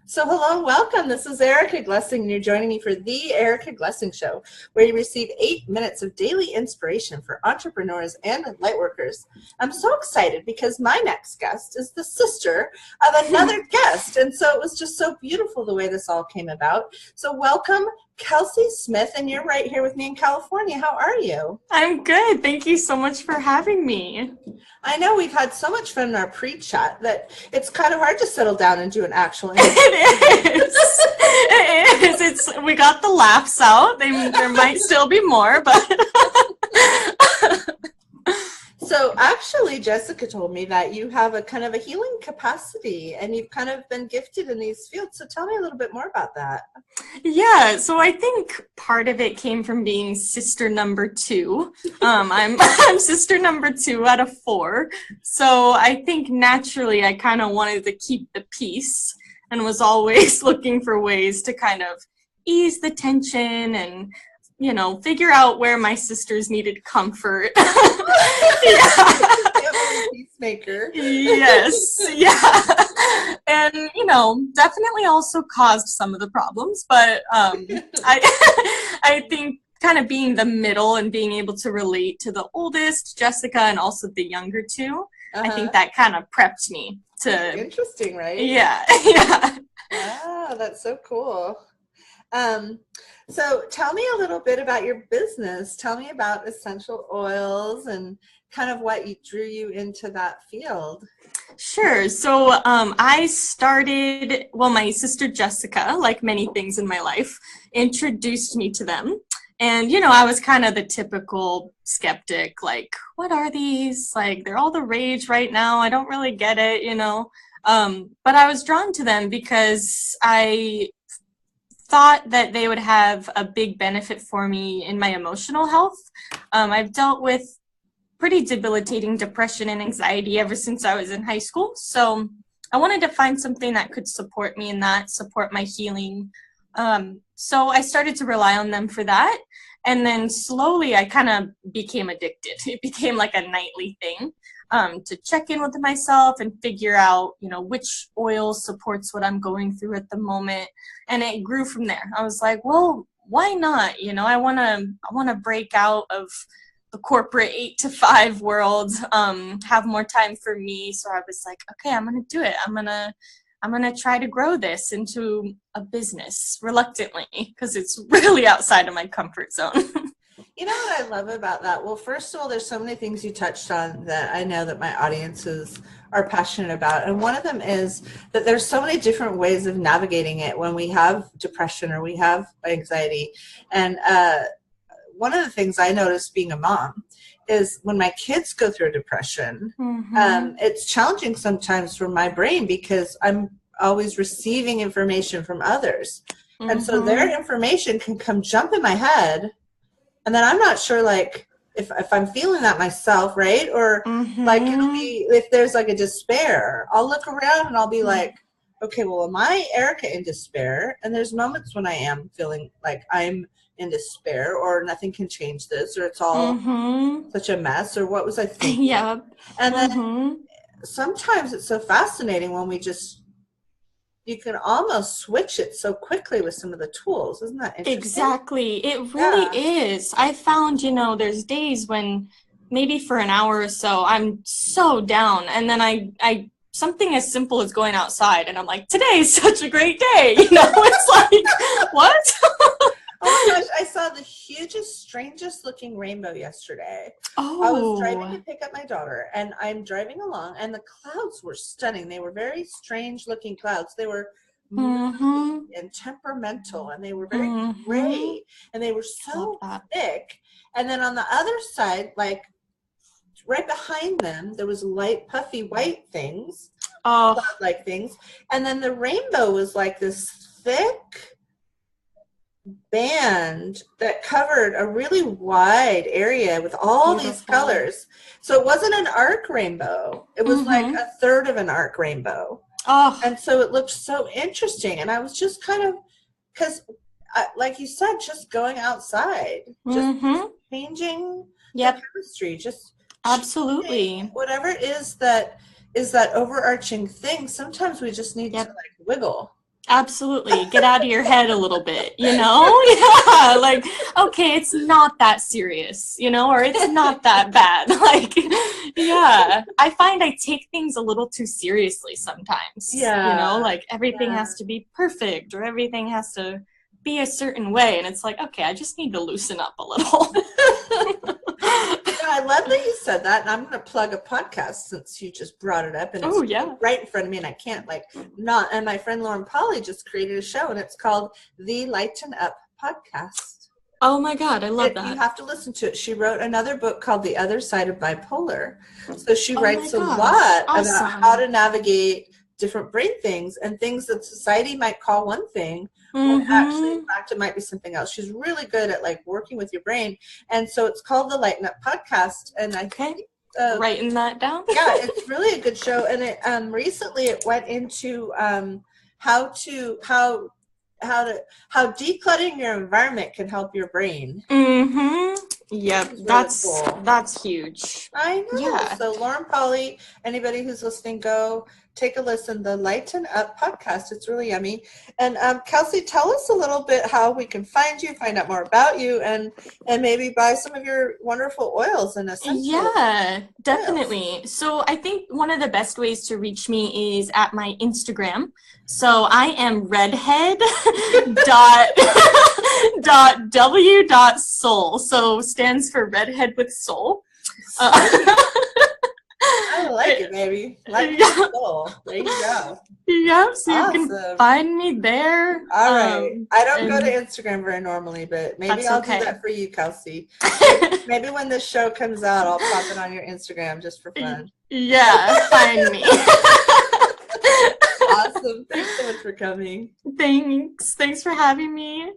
So hello, welcome. This is Erica Glessing, and you're joining me for the Erica Glessing Show, where you receive 8 minutes of daily inspiration for entrepreneurs and lightworkers. I'm so excited because my next guest is the sister of another guest, and so it was just so beautiful the way this all came about. So welcome, Kelsey Smith, and you're right here with me in California. How are you? I'm good. Thank you so much for having me. I know we've had so much fun in our pre-chat that it's kind of hard to settle down and do an actual interview. It is. It is. We got the laughs out. There might still be more, but So actually, Jessica told me that you have a kind of a healing capacity and you've kind of been gifted in these fields. So tell me a little bit more about that. yeah. So I think part of it came from being sister number two. I'm sister number two out of four. So I think naturally I kind of wanted to keep the peace and was always looking for ways to kind of ease the tension and figure out where my sisters needed comfort. Yeah. Peacemaker. Yes, yeah. And, definitely also caused some of the problems, but I think kind of being the middle and being able to relate to the oldest, Jessica, and also the younger two, I think that kind of prepped me to... Interesting, right? Yeah, yeah. Wow, that's so cool. So tell me a little bit about your business. Tell me about essential oils and kind of what drew you into that field. Sure. So I started, my sister Jessica, like many things in my life, introduced me to them. And, I was kind of the typical skeptic, like, what are these? Like, they're all the rage right now. I don't really get it, But I was drawn to them because I thought that they would have a big benefit for me in my emotional health. I've dealt with pretty debilitating depression and anxiety ever since I was in high school. So I wanted to find something that could support me in that, support my healing. So I started to rely on them for that. And then slowly I kind of became addicted. It became like a nightly thing. To check in with myself and figure out, which oil supports what I'm going through at the moment. And it grew from there. I was like, well, why not? I want to break out of the corporate 8 to 5 world, have more time for me. So I was like, okay, I'm going to do it. I'm going to try to grow this into a business reluctantly because it's really outside of my comfort zone. You know what I love about that? Well, first of all, there's so many things you touched on that I know that my audiences are passionate about. And one of them is that there's so many different ways of navigating it when we have depression or we have anxiety. And one of the things I noticed being a mom is when my kids go through a depression, it's challenging sometimes for my brain because I'm always receiving information from others. And so their information can come jump in my head. And then I'm not sure, like, if I'm feeling that myself, right? Or, like, it'll be, if there's, like, a despair, I'll look around and I'll be like, okay, well, am I Erica in despair? And there's moments when I am feeling like I'm in despair or nothing can change this or it's all such a mess or what was I thinking? Yeah. And then sometimes it's so fascinating when you can almost switch it so quickly with some of the tools. Isn't that interesting? Exactly. It really is. I found, there's days when maybe for an hour or so, I'm so down. And then I something as simple as going outside and I'm like, today is such a great day. It's like, what? Oh my gosh, I saw the hugest, strangest looking rainbow yesterday. I was driving to pick up my daughter, and I'm driving along, and the clouds were stunning. They were very strange looking clouds. They were moody and temperamental, and they were very gray, and they were so thick. And then on the other side, like right behind them, there was light, puffy white things, cloud-like things. And then the rainbow was like this thick band that covered a really wide area with all these colors. So it wasn't an arc rainbow. It was like a third of an arc rainbow. And so it looked so interesting. And I was just kind of, because like you said, just going outside, just changing the chemistry, just absolutely whatever it is that overarching thing. Sometimes we just need to like wiggle. Absolutely. Get out of your head a little bit, you know? Yeah. Like, okay, it's not that serious, you know, or it's not that bad. Like, yeah. I find I take things a little too seriously sometimes, you know, Yeah. like everything Yeah. has to be perfect or everything has to be a certain way. And it's like, okay, I just need to loosen up a little. I love that you said that, and I'm going to plug a podcast since you just brought it up, and it's Oh, yeah. right in front of me, and I can't not. And my friend Lauren Polly just created a show, and it's called The Lighten Up Podcast. Oh my God, I love that. You have to listen to it. She wrote another book called The Other Side of Bipolar, so she writes a lot about how to navigate different brain things and things that society might call one thing. When actually, in fact, it might be something else. She's really good at working with your brain, and so it's called the Lighten Up Podcast. And I think writing that down. Yeah, it's really a good show. And it recently it went into how decluttering your environment can help your brain. Yep, really that's huge. I know. Yeah. So Lauren Polly, anybody who's listening, go take a listen. The Lighten Up Podcast. It's really yummy. And Kelsey, tell us a little bit how we can find you, find out more about you, and maybe buy some of your wonderful oils and essentials. Yeah, definitely. So I think one of the best ways to reach me is at my Instagram. So I am redhead dot soul. So stands for redhead with soul. I like it, baby. Like your soul. There you go. Yep, so you can find me there. All right. I don't go to Instagram very normally, but maybe I'll do that for you, Kelsey. Maybe when this show comes out, I'll pop it on your Instagram just for fun. Yeah, find me. Awesome. Thanks so much for coming. Thanks for having me.